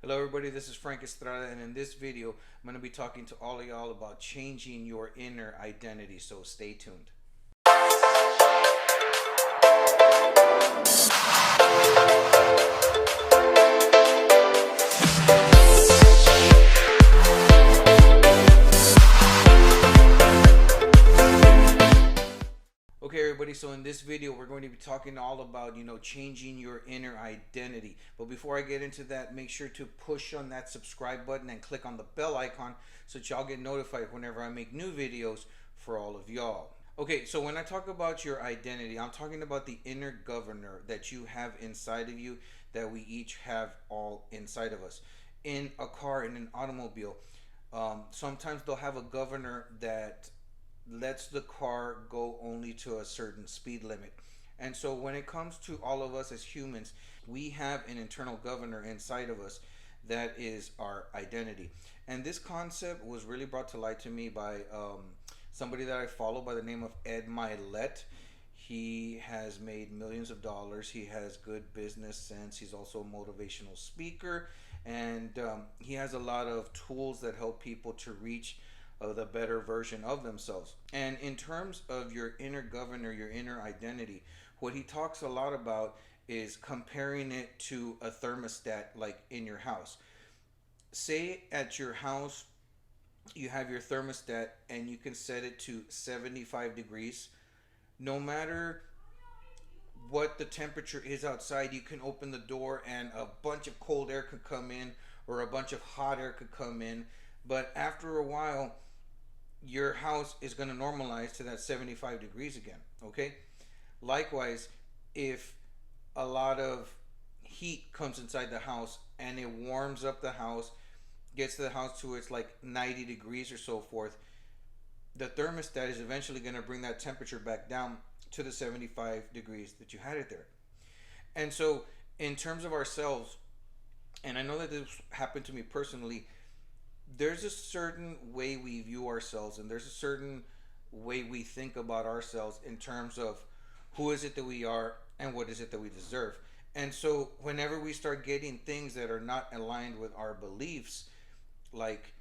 Hello everybody, this is Frank Estrada, and in this video I'm going to be talking to all of y'all about changing your inner identity, so stay tuned. Okay everybody, so in this video we're going to be talking all about, changing your inner identity. But before I get into that, make sure to push on that subscribe button and click on the bell icon so that y'all get notified whenever I make new videos for all of y'all. Okay, so when I talk about your identity, I'm talking about the inner governor that you have inside of you, that we each have all inside of us. In a car, in an automobile, sometimes they'll have a governor that lets the car go only to a certain speed limit. And so when it comes to all of us as humans, we have an internal governor inside of us that is our identity. And this concept was really brought to light to me by somebody that I follow by the name of Ed Mylett. He has made millions of dollars. He has good business sense. He's also a motivational speaker. And he has a lot of tools that help people to reach the better version of themselves. And in terms of your inner governor, your inner identity, what he talks a lot about is comparing it to a thermostat, like in your house. Say at your house you have your thermostat and you can set it to 75 degrees. No matter what the temperature is outside, you can open the door and a bunch of cold air could come in or a bunch of hot air could come in. But after a while, your house is going to normalize to that 75 degrees again. Okay. Likewise, if a lot of heat comes inside the house and it warms up the house, gets the house to its like 90 degrees or so forth, the thermostat is eventually going to bring that temperature back down to the 75 degrees that you had it there. And so, in terms of ourselves, and I know that this happened to me personally, there's a certain way we view ourselves and there's a certain way we think about ourselves in terms of who is it that we are and what is it that we deserve. And so whenever we start getting things that are not aligned with our beliefs, like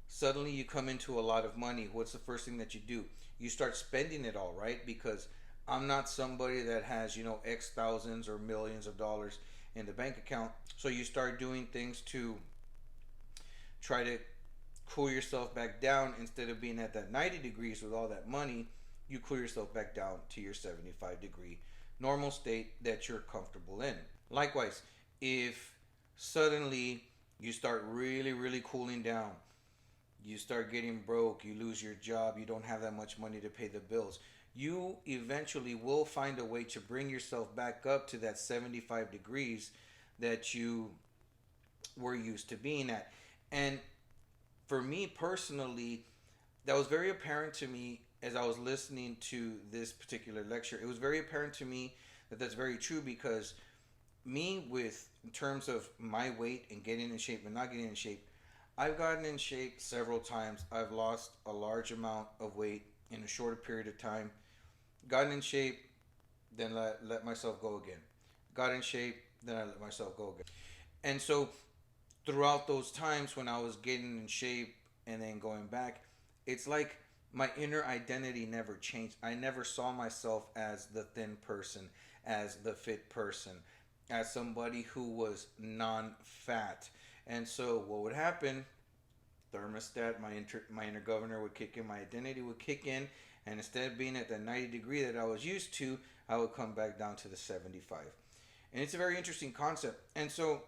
suddenly you come into a lot of money, what's the first thing that you do? You start spending it all, right? Because I'm not somebody that has, X thousands or millions of dollars in the bank account. So you start doing things to try to cool yourself back down. Instead of being at that 90 degrees with all that money, you cool yourself back down to your 75 degree normal state that you're comfortable in. Likewise, if suddenly you start really, really cooling down, you start getting broke, you lose your job, you don't have that much money to pay the bills, you eventually will find a way to bring yourself back up to that 75 degrees that you were used to being at. And for me personally, that was very apparent to me as I was listening to this particular lecture. It was very apparent to me that that's very true because me, with in terms of my weight and getting in shape and not getting in shape, I've gotten in shape several times. I've lost a large amount of weight in a shorter period of time. Gotten in shape, then let myself go again. Got in shape, then I let myself go again. And so throughout those times when I was getting in shape and then going back, it's like my inner identity never changed. I never saw myself as the thin person, as the fit person, as somebody who was non-fat. And so what would happen? Thermostat, my inner governor would kick in, my identity would kick in, and instead of being at the 90 degree that I was used to, I would come back down to the 75. And it's a very interesting concept. And so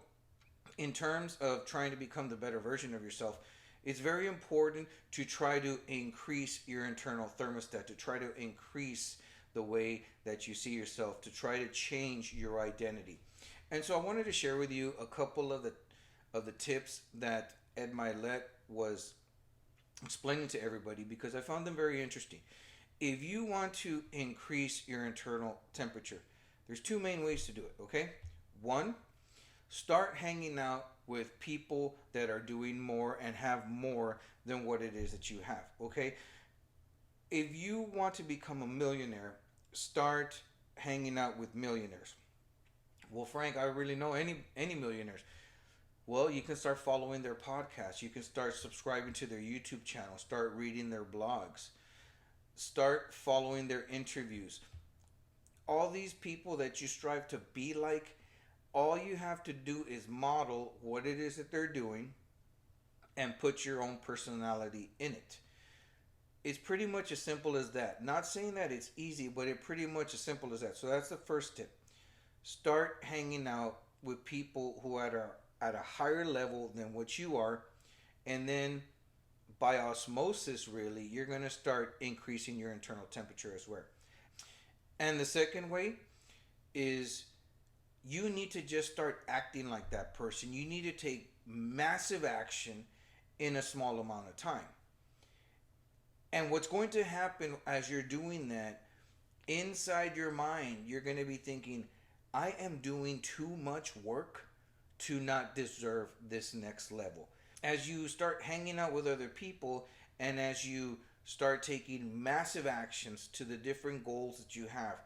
in terms of trying to become the better version of yourself, it's very important to try to increase your internal thermostat, to try to increase the way that you see yourself, to try to change your identity. And so I wanted to share with you a couple of the tips that Ed Mylett was explaining to everybody because I found them very interesting. If you want to increase your internal temperature, there's two main ways to do it, okay? One, start hanging out with people that are doing more and have more than what it is that you have, okay? If you want to become a millionaire, start hanging out with millionaires. Well, Frank, I really know any millionaires. Well, you can start following their podcasts. You can start subscribing to their YouTube channel. Start reading their blogs. Start following their interviews. All these people that you strive to be like, all you have to do is model what it is that they're doing and put your own personality in it. It's pretty much as simple as that. Not saying that it's easy, but it's pretty much as simple as that. So that's the first tip. Start hanging out with people who are at a higher level than what you are, and then by osmosis, really, you're going to start increasing your internal temperature as well. And the second way is you need to just start acting like that person. You need to take massive action in a small amount of time. And what's going to happen as you're doing that, inside your mind, you're going to be thinking, I am doing too much work to not deserve this next level. As you start hanging out with other people and as you start taking massive actions to the different goals that you have,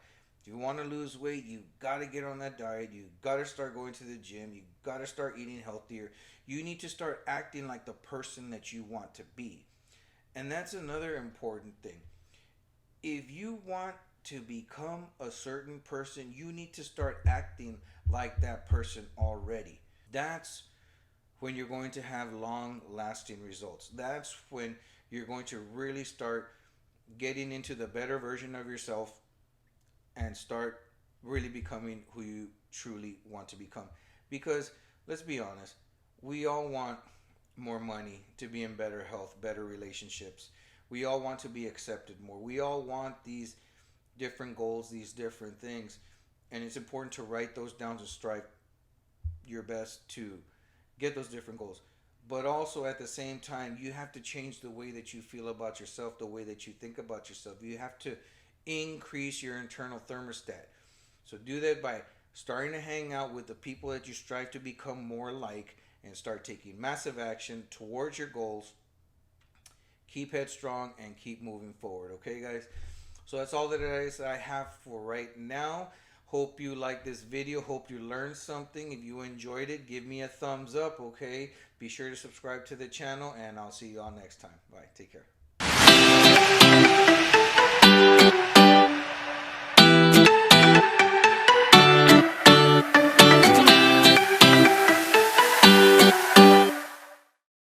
if you want to lose weight, you got to get on that diet. You got to start going to the gym. You got to start eating healthier. You need to start acting like the person that you want to be. And that's another important thing. If you want to become a certain person, you need to start acting like that person already. That's when you're going to have long lasting results. That's when you're going to really start getting into the better version of yourself and start really becoming who you truly want to become. Because let's be honest, we all want more money, to be in better health, better relationships. We all want to be accepted more. We all want these different goals, these different things. And it's important to write those down, to strive your best to get those different goals. But also at the same time, you have to change the way that you feel about yourself, the way that you think about yourself. You have to increase your internal thermostat. So do that by starting to hang out with the people that you strive to become more like, and start taking massive action towards your goals. Keep headstrong and keep moving forward. Okay, guys? So that's all that it is I have for right now. Hope you like this video. Hope you learned something. If you enjoyed it, give me a thumbs up, okay? Be sure to subscribe to the channel, and I'll see you all next time. Bye. Take care.